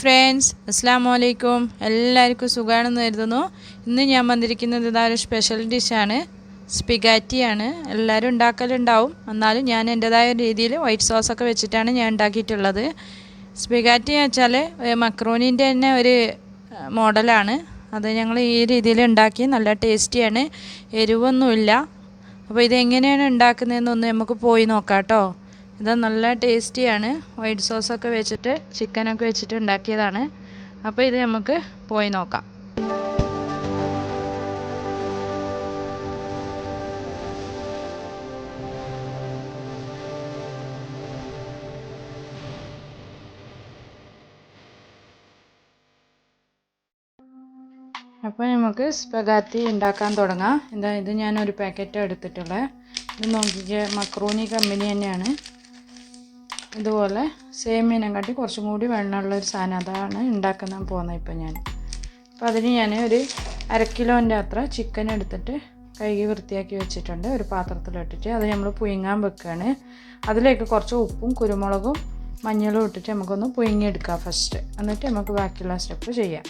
Friends, അസ്സലാമു അലൈക്കും. എല്ലാവർക്കും സുഖമാണെന്ന് കരുതുന്നു. ഇന്ന് ഞാൻ വന്നിരിക്കുന്നത് ഒരു സ്പെഷ്യൽ ഡിഷാണ്, സ്പിഗാറ്റിയാണ്. എല്ലാവരും ഉണ്ടാക്കലുണ്ടാവും, എന്നാലും ഞാൻ എൻ്റെതായ രീതിയിൽ വൈറ്റ് സോസൊക്കെ വെച്ചിട്ടാണ് ഞാൻ ഉണ്ടാക്കിയിട്ടുള്ളത്. സ്പിഗാറ്റി എന്ന് വെച്ചാൽ മക്രോണീൻ്റെ തന്നെ ഒരു മോഡലാണ്. അത് ഞങ്ങൾ ഈ രീതിയിൽ ഉണ്ടാക്കി നല്ല ടേസ്റ്റിയാണ്, എരിവൊന്നുമില്ല. അപ്പോൾ ഇതെങ്ങനെയാണ് ഉണ്ടാക്കുന്നതെന്നൊന്ന് നമുക്ക് പോയി നോക്കാം കേട്ടോ. ഇത് നല്ല ടേസ്റ്റിയാണ്, വൈറ്റ് സോസൊക്കെ വെച്ചിട്ട് ചിക്കനൊക്കെ വെച്ചിട്ട് ഉണ്ടാക്കിയതാണ്. അപ്പോൾ ഇത് നമുക്ക് പോയി നോക്കാം. അപ്പോൾ നമുക്ക് സ്പഗാത്തി ഉണ്ടാക്കാൻ തുടങ്ങാം. ഇത് ഞാനൊരു പാക്കറ്റ് എടുത്തിട്ടുള്ളത്. ഇത് നോക്കിക്കുക, മക്രോണി കമ്പനി തന്നെയാണ്. ഇതുപോലെ സേമിയനെക്കാട്ടി കുറച്ചും കൂടി വെണ്ണമുള്ളൊരു സാധനം, അതാണ് ഉണ്ടാക്കാൻ പോകുന്നത് ഇപ്പോൾ ഞാൻ. അപ്പോൾ അതിന് ഞാൻ ഒരു 1/2 കിലോൻ്റെ അത്ര ചിക്കൻ എടുത്തിട്ട് കഴുകി വൃത്തിയാക്കി വെച്ചിട്ടുണ്ട്. ഒരു പാത്രത്തിലിട്ടിട്ട് അത് നമ്മൾ പുഴുങ്ങാൻ വെക്കുകയാണ്. അതിലേക്ക് കുറച്ച് ഉപ്പും കുരുമുളകും മഞ്ഞളും ഇട്ടിട്ട് നമുക്കൊന്ന് പുഴുങ്ങിയെടുക്കാം ഫസ്റ്റ്. എന്നിട്ട് നമുക്ക് ബാക്കിയുള്ള സ്റ്റെപ്പ് ചെയ്യാം.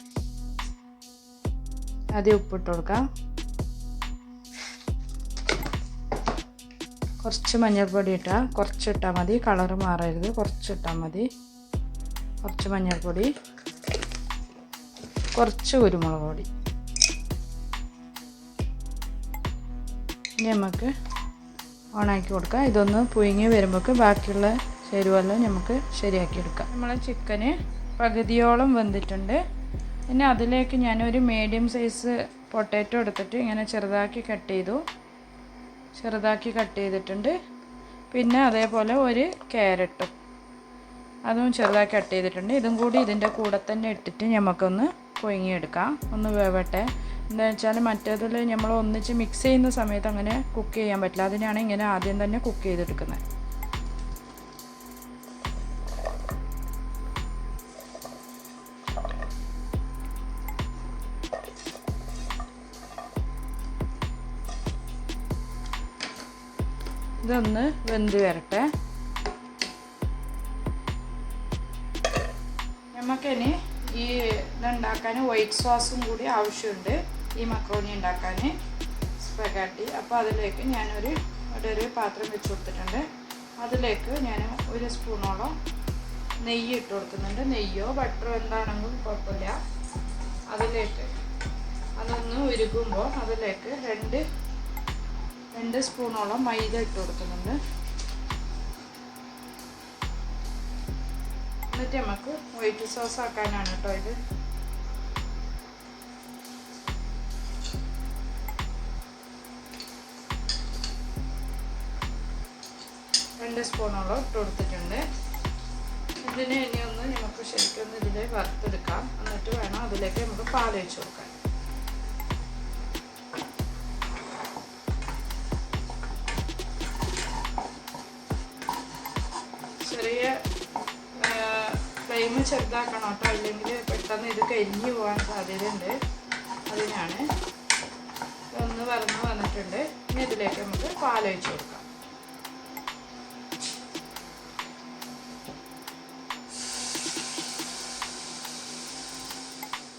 ആദ്യം ഉപ്പിട്ട് കൊടുക്കാം, കുറച്ച് മഞ്ഞൾപ്പൊടി ഇട്ടാൽ കുറച്ചിട്ടാൽ മതി, കളറ് മാറരുത്, കുറച്ചിട്ടാൽ മതി. കുറച്ച് മഞ്ഞൾപ്പൊടി, കുറച്ച് കുരുമുളക് പൊടി. ഇനി നമുക്ക് ഓണാക്കി കൊടുക്കാം. ഇതൊന്ന് പുഴുങ്ങി വരുമ്പോഴേക്ക് ബാക്കിയുള്ള ചേരുവെല്ലാം നമുക്ക് ശരിയാക്കി എടുക്കാം. നമ്മളെ ചിക്കന് പകുതിയോളം വെന്തിട്ടുണ്ട്. പിന്നെ അതിലേക്ക് ഞാനൊരു മീഡിയം സൈസ് പൊട്ടാറ്റോ എടുത്തിട്ട് ഇങ്ങനെ ചെറുതാക്കി കട്ട് ചെയ്തിട്ടുണ്ട്. പിന്നെ അതേപോലെ ഒരു ക്യാരറ്റും അതും ചെറുതാക്കി കട്ട് ചെയ്തിട്ടുണ്ട്. ഇതും കൂടി ഇതിൻ്റെ കൂടെ തന്നെ ഇട്ടിട്ട് നമുക്കൊന്ന് പുഴുങ്ങിയെടുക്കാം, ഒന്ന് വേവട്ടെ. എന്താണെന്ന് വെച്ചാൽ മറ്റേതിൽ നമ്മൾ ഒന്നിച്ച് മിക്സ് ചെയ്യുന്ന സമയത്ത് അങ്ങനെ കുക്ക് ചെയ്യാൻ പറ്റില്ല. അതിനാണ് ഇങ്ങനെ ആദ്യം തന്നെ കുക്ക് ചെയ്തെടുക്കുന്നത്. ഇതൊന്ന് വെന്ത് വരട്ടെ. നമുക്കിനി ഈ ഇതുണ്ടാക്കാൻ വൈറ്റ് സോസും കൂടി ആവശ്യമുണ്ട്, ഈ മക്രോണി ഉണ്ടാക്കാൻ, സ്പഗാറ്റി. അപ്പോൾ അതിലേക്ക് ഞാനൊരു പാത്രം വെച്ച് കൊടുത്തിട്ടുണ്ട്. അതിലേക്ക് ഞാൻ 1 സ്പൂണോളം നെയ്യ് ഇട്ട് കൊടുക്കുന്നുണ്ട്. നെയ്യോ ബട്ടറോ എന്താണെങ്കിലും കുഴപ്പമില്ല. അതിലേക്ക് അതൊന്ന് ഉരുകുമ്പോൾ അതിലേക്ക് 2 സ്പൂണോളം മൈദ ഇട്ട് കൊടുക്കുന്നുണ്ട്. എന്നിട്ട് നമുക്ക് വൈറ്റ് സോസ് ആക്കാനാണ് കേട്ടോ ഇത്. രണ്ട് സ്പൂണോളം ഇട്ട് കൊടുത്തിട്ടുണ്ട്. ഇതിനെ ഇനി ഒന്ന് നമുക്ക് ശരിക്കും ഇതിൽ വറുത്തെടുക്കാം. എന്നിട്ട് വേണം അതിലേക്ക് നമുക്ക് പാൽ ഒഴിച്ച് കൊടുക്കാൻ. ചെറിയ ഫ്ലെയിം ചെറുതാക്കണം കേട്ടോ, അല്ലെങ്കിൽ പെട്ടെന്ന് ഇത് കരിഞ്ഞു പോകാൻ സാധ്യതയുണ്ട്. അതിനാണ്. ഒന്ന് വറന്ന് വന്നിട്ടുണ്ട്. ഇനി ഇതിലേക്ക് നമുക്ക് പാലൊഴിച്ച് കൊടുക്കാം.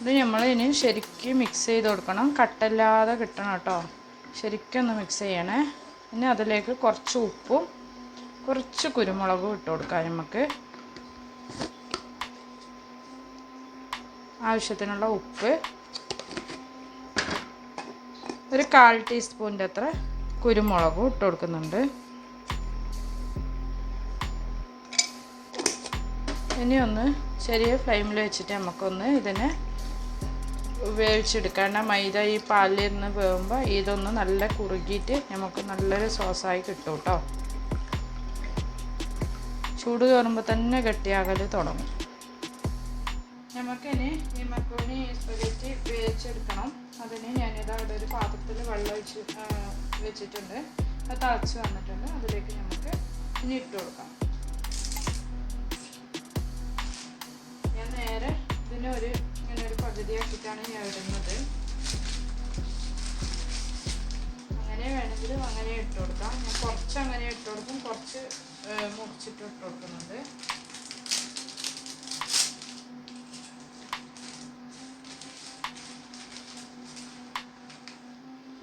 ഇത് നമ്മൾ ഇനി ശരിക്കും മിക്സ് ചെയ്ത് കൊടുക്കണം, കട്ടല്ലാതെ കിട്ടണം കേട്ടോ. ശരിക്കും ഒന്ന് മിക്സ് ചെയ്യണേ. പിന്നെ അതിലേക്ക് കുറച്ച് ഉപ്പും കുറച്ച് കുരുമുളകും ഇട്ട് കൊടുക്കാം. നമുക്ക് ആവശ്യത്തിനുള്ള ഉപ്പ്, ഒരു 1/4 ടീസ്പൂണിൻ്റെ അത്ര കുരുമുളകും ഇട്ട് കൊടുക്കുന്നുണ്ട്. ഇനി ഒന്ന് ചെറിയ ഫ്ലെയിമിൽ വെച്ചിട്ട് നമുക്കൊന്ന് ഇതിനെ വേവിച്ചെടുക്കേണ്ട. മൈദ ഈ പാലിലിരുന്ന് വേവുമ്പോൾ ഇതൊന്ന് നല്ല കുറുകിയിട്ട് നമുക്ക് നല്ലൊരു സോസായി കിട്ടും കേട്ടോ. ചൂട് കയറുമ്പോൾ തന്നെ ഗട്ടിയാകൽ തുടങ്ങും. നമുക്കിനി ഈ മക്രോണി സ്പഗറ്റി വേവിച്ചെടുക്കണം. അതിന് ഞാനിത് അവിടെ ഒരു പാത്രത്തിൽ വെള്ളം ഒഴിച്ച് വെച്ചിട്ടുണ്ട്. അത് തിളച്ച് വന്നിട്ടുണ്ട്. അതിലേക്ക് നമുക്ക് ഇനി ഇട്ട് കൊടുക്കാം. ഞാൻ നേരെ ഇതിനെ ഇങ്ങനെ ഒരു പകുതിയാക്കിയിട്ടാണ് ഞാൻ ഇടുന്നത്. അങ്ങനെ വേണമെങ്കിലും അങ്ങനെ ഇട്ട് കൊടുക്കാം. ഞാൻ കുറച്ച് അങ്ങനെ ഇട്ട് കൊടുക്കും, കുറച്ച് മുറിച്ചിട്ട് ഇട്ട് കൊടുക്കുന്നുണ്ട്.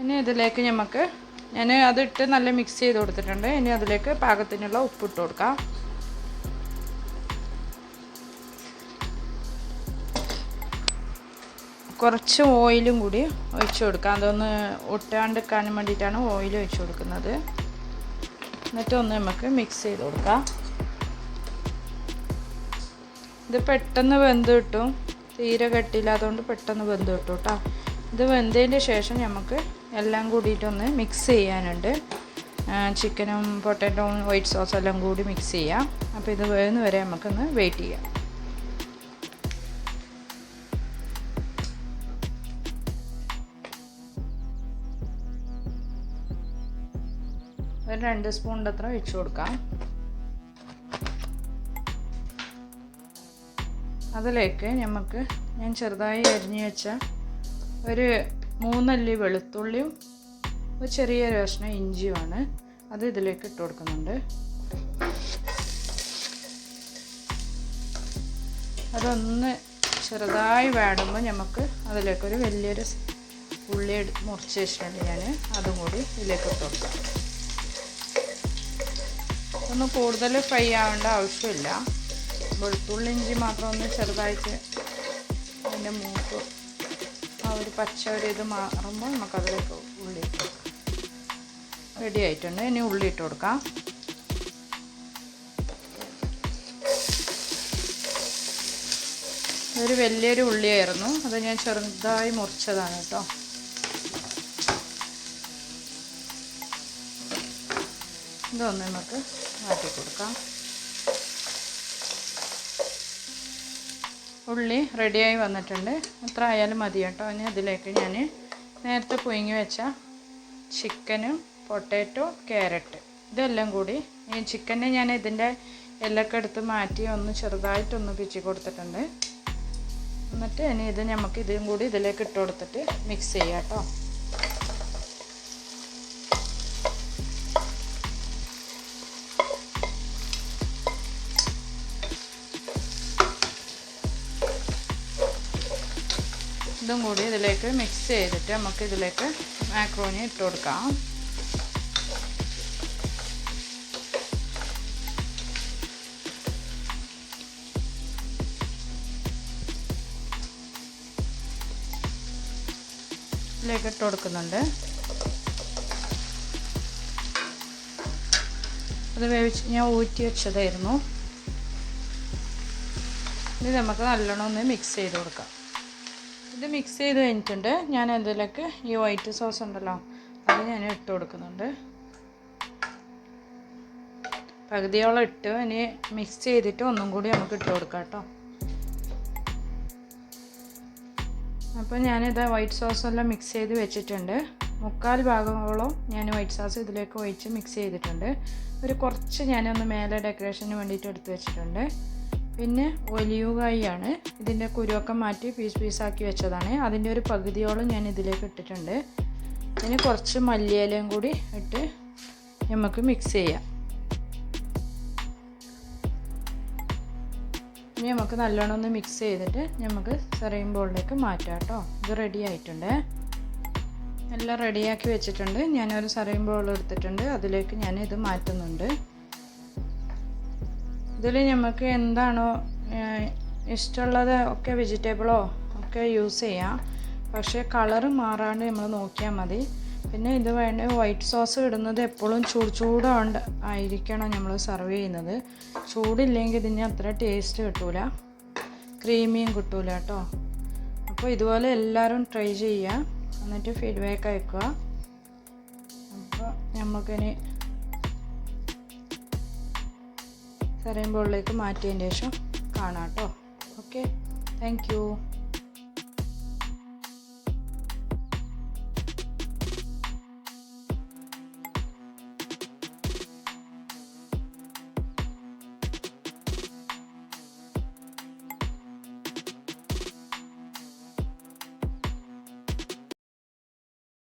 ഇനി ഇതിലേക്ക് ഞാൻ അതിട്ട് നല്ല മിക്സ് ചെയ്ത് കൊടുത്തിട്ടുണ്ട്. ഇനി അതിലേക്ക് പാകത്തിനുള്ള ഉപ്പിട്ട് കൊടുക്കാം. കുറച്ച് ഓയിലും കൂടി ഒഴിച്ച് കൊടുക്കാം. അതൊന്ന് ഒട്ടാണ്ടിരിക്കാൻ വേണ്ടിയിട്ടാണ് ഓയിൽ ഒഴിച്ച് കൊടുക്കുന്നത്. എന്നിട്ട് ഒന്ന് നമുക്ക് മിക്സ് ചെയ്ത് കൊടുക്കാം. ഇത് പെട്ടെന്ന് വെന്ത് കിട്ടും, തീരെ കട്ടിയില്ലാത്തതുകൊണ്ട് പെട്ടെന്ന് വെന്ത് കിട്ടും കേട്ടോ. ഇത് വെന്തതിൻ്റെ ശേഷം നമുക്ക് എല്ലാം കൂടിയിട്ടൊന്ന് മിക്സ് ചെയ്യാനുണ്ട്. ചിക്കനും പൊട്ടാറ്റോയും വൈറ്റ് സോസും എല്ലാം കൂടി മിക്സ് ചെയ്യാം. അപ്പോൾ ഇത് വേവുന്ന വരെ നമുക്കൊന്ന് വെയിറ്റ് ചെയ്യാം. ഒരു 2 സ്പൂണിൻ്റെ അത്ര ഒഴിച്ച് കൊടുക്കാം. അതിലേക്ക് ഞാൻ ചെറുതായി അരിഞ്ഞ് വെച്ച ഒരു 3 അല്ലി വെളുത്തുള്ളിയും ഒരു ചെറിയൊരു കഷ്ണം ഇഞ്ചിയുമാണ്. അത് ഇതിലേക്ക് ഇട്ട് കൊടുക്കുന്നുണ്ട്. അതൊന്ന് ചെറുതായി വേടുമ്പോൾ നമുക്ക് അതിലേക്കൊരു വലിയൊരു ഉള്ളി മുറിച്ച് വെച്ചിട്ടുണ്ട്. ഞാൻ അതും കൂടി ഇതിലേക്ക് ഇട്ട് കൊടുക്കാം. ഒന്ന് കൂടുതൽ ഫ്രൈ ആവേണ്ട ആവശ്യമില്ല. വെളുത്തുള്ളി ഇഞ്ചി മാത്രം ഒന്ന് ചെറുതായിട്ട് അതിൻ്റെ മൂക്ക് ആ ഒരു പച്ച ഒരു ഇത് മാറുമ്പോൾ നമുക്കതിലേക്ക് ഉള്ളി ഇട്ട് കൊടുക്കാം. റെഡി ആയിട്ടുണ്ട്. ഇനി ഉള്ളി ഇട്ട് കൊടുക്കാം. ഇതൊരു വലിയൊരു ഉള്ളിയായിരുന്നു, അത് ഞാൻ ചെറുതായി മുറിച്ചതാണ് കേട്ടോ. ഇതൊന്ന് നമുക്ക് മാറ്റി കൊടുക്കാം. ഉള്ളി റെഡിയായി വന്നിട്ടുണ്ട്. അത്ര ആയാലും മതി കേട്ടോ. ഇനി അതിലേക്ക് ഞാൻ നേരത്തെ പുഴുങ്ങി വെച്ച ചിക്കനും പൊട്ടാറ്റോ ക്യാരറ്റ് ഇതെല്ലാം കൂടി, ഈ ചിക്കനെ ഞാൻ ഇതിൻ്റെ എല്ലൊക്കെ എടുത്ത് മാറ്റി ഒന്ന് ചെറുതായിട്ടൊന്ന് പിച്ചി കൊടുത്തിട്ടുണ്ട്. എന്നിട്ട് ഇനി നമുക്ക് ഇതും കൂടി ഇതിലേക്ക് ഇട്ട് കൊടുത്തിട്ട് മിക്സ് ചെയ്യാം കേട്ടോ. ഇതും കൂടി ഇതിലേക്ക് മിക്സ് ചെയ്തിട്ട് നമുക്ക് ഇതിലേക്ക് മാക്രോണി ഇട്ട് കൊടുക്കാം. ഇതിലേക്ക് ഇട്ട് കൊടുക്കുന്നുണ്ട്. അത് വേവിച്ച് ഞാൻ ഊറ്റി വെച്ചതായിരുന്നു. ഇത് നമുക്ക് നല്ലോണം ഒന്ന് മിക്സ് ചെയ്ത് കൊടുക്കാം. ഇത് മിക്സ് ചെയ്ത് കഴിഞ്ഞിട്ടുണ്ട്. ഞാൻ അതിലേക്ക് ഈ വൈറ്റ് സോസ് ഉണ്ടല്ലോ അത് ഞാൻ ഇട്ട് കൊടുക്കുന്നുണ്ട്. പകുതിയോളം ഇട്ട് ഇനി മിക്സ് ചെയ്തിട്ട് ഒന്നും കൂടി നമുക്ക് ഇട്ട് കൊടുക്കാം കേട്ടോ. അപ്പോൾ ഞാനിത് വൈറ്റ് സോസെല്ലാം മിക്സ് ചെയ്ത് വെച്ചിട്ടുണ്ട്. 3/4 ഭാഗങ്ങളോ ഞാൻ വൈറ്റ് സോസ് ഇതിലേക്ക് ഒഴിച്ച് മിക്സ് ചെയ്തിട്ടുണ്ട്. ഒരു കുറച്ച് ഞാനൊന്ന് മേലെ ഡെക്കറേഷന് വേണ്ടിയിട്ട് എടുത്ത് വെച്ചിട്ടുണ്ട്. പിന്നെ ഒലിവ് കായാണ്, ഇതിൻ്റെ കുരുവൊക്കെ മാറ്റി പീസാക്കി വെച്ചതാണ്. അതിൻ്റെ ഒരു പകുതിയോളം ഞാൻ ഇതിലേക്ക് ഇട്ടിട്ടുണ്ട്. ഇനി കുറച്ച് മല്ലിയിലയും കൂടി ഇട്ട് നമുക്ക് മിക്സ് ചെയ്യാം. ഇനി നമുക്ക് നല്ലോണം ഒന്ന് മിക്സ് ചെയ്തിട്ട് നമുക്ക് സെർവിങ് ബൗളിലേക്ക് മാറ്റാം കേട്ടോ. ഇത് റെഡി ആയിട്ടുണ്ട്. എല്ലാം റെഡിയാക്കി വെച്ചിട്ടുണ്ട്. ഞാനൊരു സെർവിങ് ബൗൾ എടുത്തിട്ടുണ്ട്. അതിലേക്ക് ഞാൻ ഇത് മാറ്റുന്നുണ്ട്. ഇതിൽ നമുക്ക് എന്താണോ ഇഷ്ടമുള്ളത് ഒക്കെ വെജിറ്റബിളോ ഒക്കെ യൂസ് ചെയ്യാം. പക്ഷേ കളറ് മാറാണ്ട് നമ്മൾ നോക്കിയാൽ മതി. പിന്നെ ഇത് വേണ്ട വൈറ്റ് സോസ് ഇടുന്നത് എപ്പോഴും ചൂടാണ്ട് ആയിരിക്കണം നമ്മൾ സെർവ് ചെയ്യുന്നത്. ചൂടില്ലെങ്കിൽ ഇതിന് അത്ര ടേസ്റ്റ് കിട്ടൂല, ക്രീമിയും കിട്ടൂല കേട്ടോ. അപ്പോൾ ഇതുപോലെ എല്ലാവരും ട്രൈ ചെയ്യുക, എന്നിട്ട് ഫീഡ്ബാക്ക് അയക്കുക. അപ്പോൾ നമുക്കിനി സെർവിങ് ബൗളിലേക്ക് മാറ്റിയതിന് ശേഷം കാണാം കേട്ടോ. Okay, thank you.